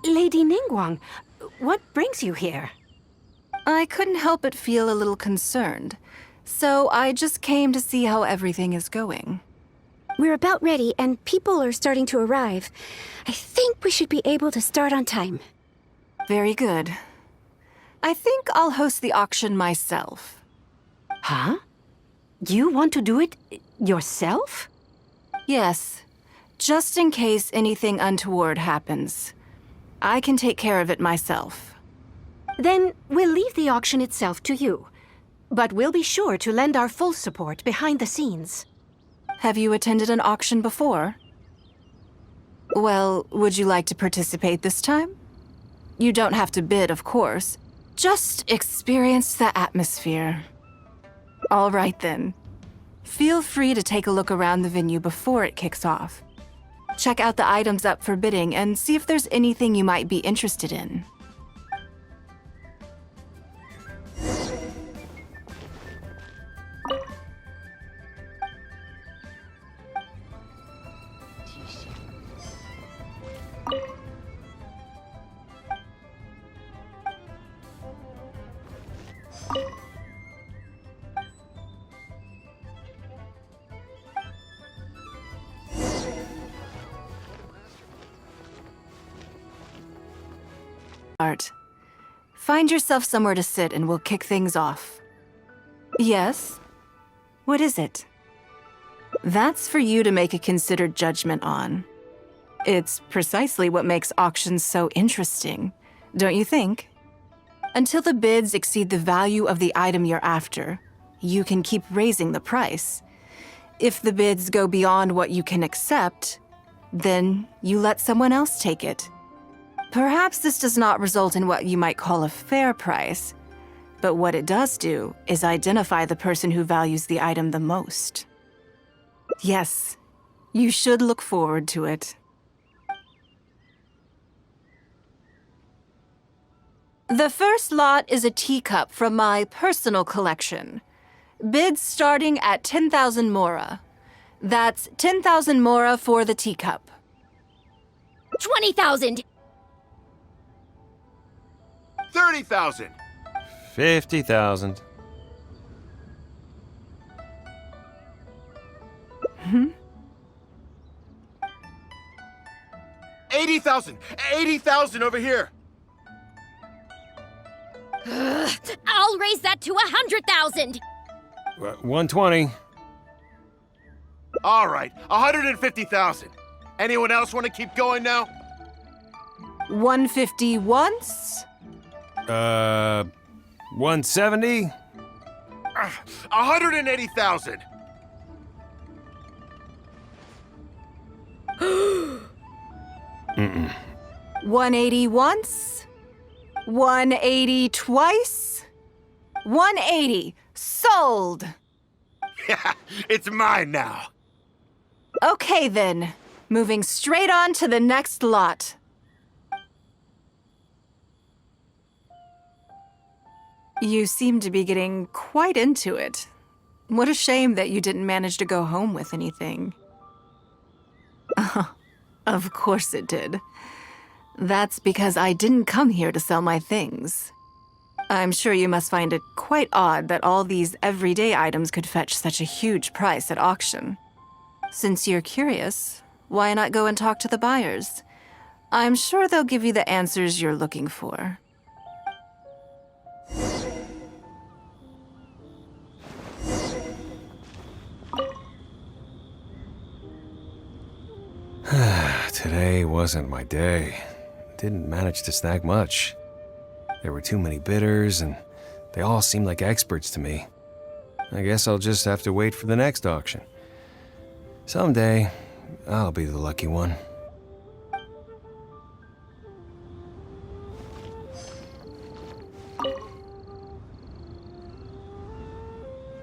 Lady Ningguang, what brings you here? I couldn't help but feel a little concerned, so I just came to see how everything is going. We're about ready, and people are starting to arrive. I think we should be able to start on time. Very good. I think I'll host the auction myself. Huh? You want to do it yourself? Yes, just in case anything untoward happens. I can take care of it myself. Then we'll leave the auction itself to you. But we'll be sure to lend our full support behind the scenes. Have you attended an auction before? Well, would you like to participate this time? You don't have to bid, of course. Just experience the atmosphere. All right, then. Feel free to take a look around the venue before it kicks off. Check out the items up for bidding and see if there's anything you might be interested in. Art. Find yourself somewhere to sit and we'll kick things off. Yes? What is it? That's for you to make a considered judgment on. It's precisely what makes auctions so interesting, don't you think? Until the bids exceed the value of the item you're after, you can keep raising the price. If the bids go beyond what you can accept, then you let someone else take it. Perhaps this does not result in what you might call a fair price, but what it does do is identify the person who values the item the most. Yes, you should look forward to it. The first lot is a teacup from my personal collection. Bids starting at 10,000 mora. That's 10,000 mora for the teacup. 20,000! 30,000! 50,000. 80,000! 80,000 over here! I'll raise that to 100,000! 120. All right, 150,000. Anyone else want to keep going now? 150 once? 170? 180,000. Mm-mm. 180 once? 180 twice? 180. Sold! Yeah, it's mine now. Okay then, moving straight on to the next lot. You seem to be getting quite into it. What a shame that you didn't manage to go home with anything. Of course it did. That's because I didn't come here to sell my things. I'm sure you must find it quite odd that all these everyday items could fetch such a huge price at auction. Since you're curious, why not go and talk to the buyers? I'm sure they'll give you the answers you're looking for. Today wasn't my day. Didn't manage to snag much. There were too many bidders, and they all seemed like experts to me. I guess I'll just have to wait for the next auction. Someday, I'll be the lucky one.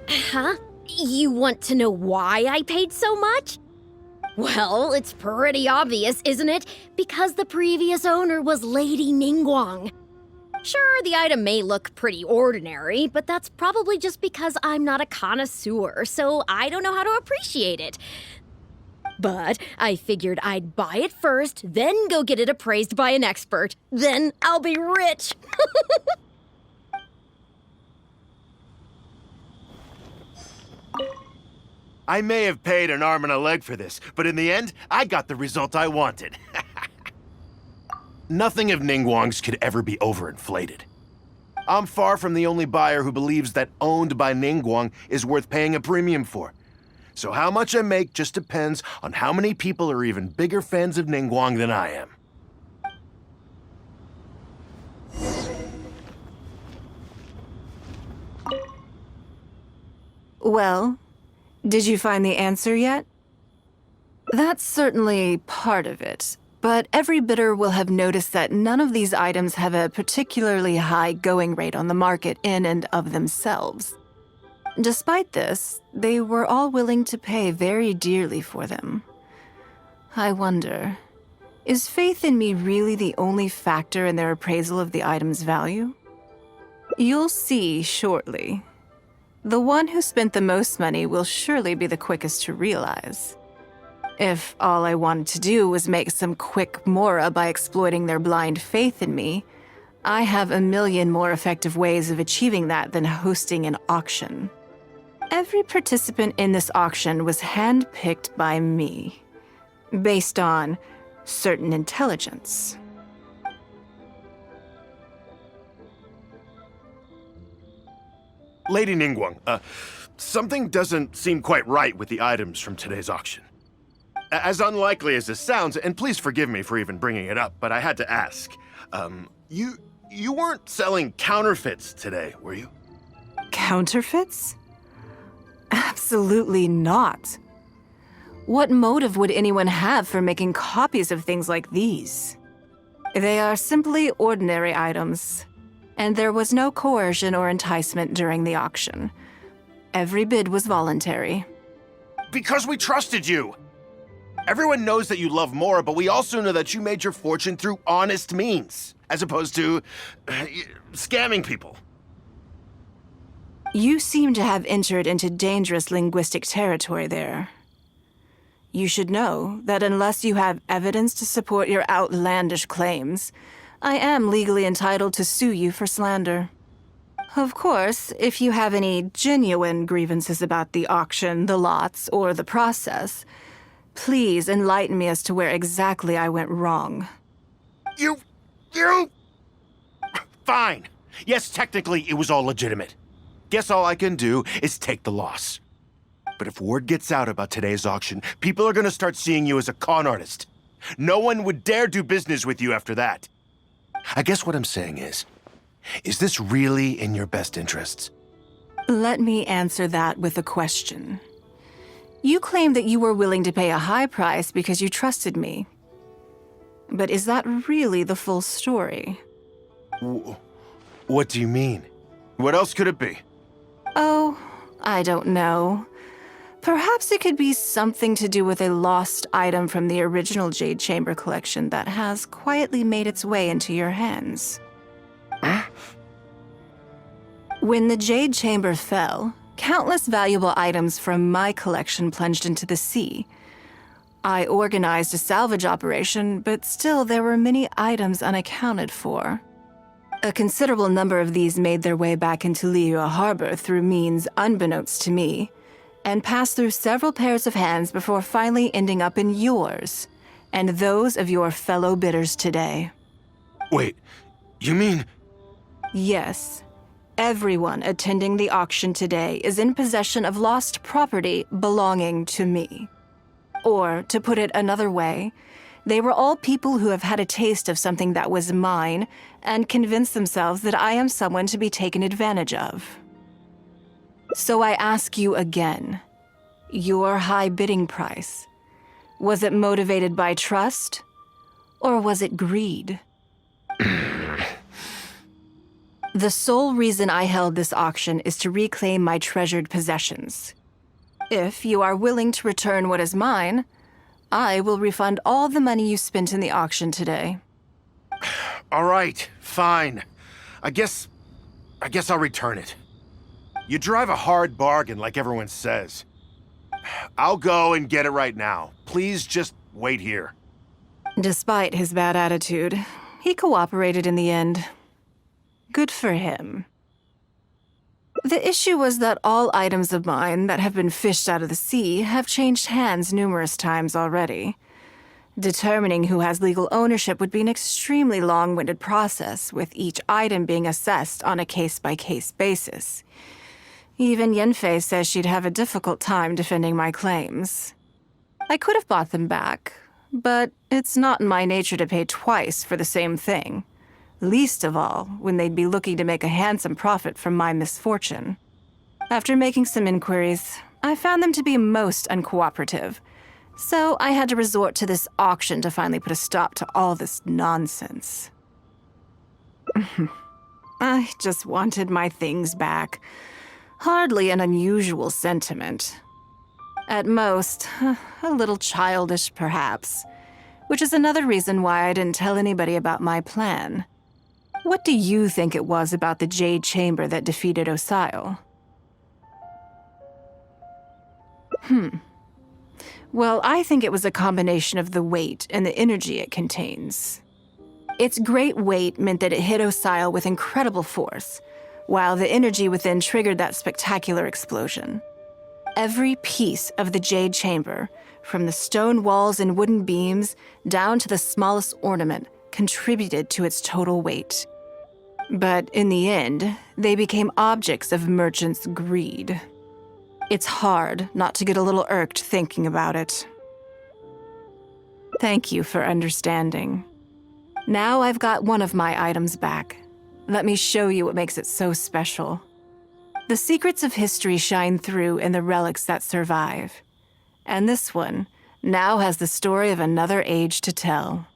Huh? You want to know why I paid so much? Well, it's pretty obvious, isn't it? Because the previous owner was Lady Ningguang. Sure, the item may look pretty ordinary, but that's probably just because I'm not a connoisseur, so I don't know how to appreciate it. But I figured I'd buy it first, then go get it appraised by an expert. Then I'll be rich. I may have paid an arm and a leg for this, but in the end, I got the result I wanted. Nothing of Ningguang's could ever be overinflated. I'm far from the only buyer who believes that owned by Ningguang is worth paying a premium for. So how much I make just depends on how many people are even bigger fans of Ningguang than I am. Well, did you find the answer yet? That's certainly part of it, but every bidder will have noticed that none of these items have a particularly high going rate on the market in and of themselves. Despite this, they were all willing to pay very dearly for them. I wonder, is faith in me really the only factor in their appraisal of the item's value? You'll see shortly. The one who spent the most money will surely be the quickest to realize. If all I wanted to do was make some quick mora by exploiting their blind faith in me, I have a million more effective ways of achieving that than hosting an auction. Every participant in this auction was handpicked by me, based on certain intelligence. Lady Ningguang, something doesn't seem quite right with the items from today's auction. As unlikely as this sounds, and please forgive me for even bringing it up, but I had to ask. You weren't selling counterfeits today, were you? Counterfeits? Absolutely not. What motive would anyone have for making copies of things like these? They are simply ordinary items, and there was no coercion or enticement during the auction. Every bid was voluntary. Because we trusted you! Everyone knows that you love Mora, but we also know that you made your fortune through honest means, as opposed to scamming people. You seem to have entered into dangerous linguistic territory there. You should know that unless you have evidence to support your outlandish claims, I am legally entitled to sue you for slander. Of course, if you have any genuine grievances about the auction, the lots, or the process, please enlighten me as to where exactly I went wrong. You... Fine. Yes, technically, it was all legitimate. Guess all I can do is take the loss. But if word gets out about today's auction, people are gonna start seeing you as a con artist. No one would dare do business with you after that. I guess what I'm saying is this really in your best interests? Let me answer that with a question. You claim that you were willing to pay a high price because you trusted me. But is that really the full story? What do you mean? What else could it be? Oh, I don't know. Perhaps it could be something to do with a lost item from the original Jade Chamber collection that has quietly made its way into your hands. Huh? When the Jade Chamber fell, countless valuable items from my collection plunged into the sea. I organized a salvage operation, but still there were many items unaccounted for. A considerable number of these made their way back into Liyue Harbor through means unbeknownst to me, and passed through several pairs of hands before finally ending up in yours, and those of your fellow bidders today. Wait, you mean... Yes. Everyone attending the auction today is in possession of lost property belonging to me. Or, to put it another way, they were all people who have had a taste of something that was mine and convinced themselves that I am someone to be taken advantage of. So I ask you again, your high bidding price, was it motivated by trust, or was it greed? The sole reason I held this auction is to reclaim my treasured possessions. If you are willing to return what is mine, I will refund all the money you spent in the auction today. All right, fine. I guess I'll return it. You drive a hard bargain like everyone says. I'll go and get it right now. Please just wait here. Despite his bad attitude, he cooperated in the end. Good for him. The issue was that all items of mine that have been fished out of the sea have changed hands numerous times already. Determining who has legal ownership would be an extremely long-winded process, with each item being assessed on a case-by-case basis. Even Yenfei says she'd have a difficult time defending my claims. I could have bought them back, but it's not in my nature to pay twice for the same thing. Least of all, when they'd be looking to make a handsome profit from my misfortune. After making some inquiries, I found them to be most uncooperative, so I had to resort to this auction to finally put a stop to all this nonsense. I just wanted my things back. Hardly an unusual sentiment. At most, a little childish, perhaps, which is another reason why I didn't tell anybody about my plan. What do you think it was about the Jade Chamber that defeated Osile? Well, I think it was a combination of the weight and the energy it contains. Its great weight meant that it hit Osile with incredible force, while the energy within triggered that spectacular explosion. Every piece of the Jade Chamber, from the stone walls and wooden beams down to the smallest ornament, contributed to its total weight. But in the end, they became objects of merchants' greed. It's hard not to get a little irked thinking about it. Thank you for understanding. Now I've got one of my items back. Let me show you what makes it so special. The secrets of history shine through in the relics that survive. And this one now has the story of another age to tell.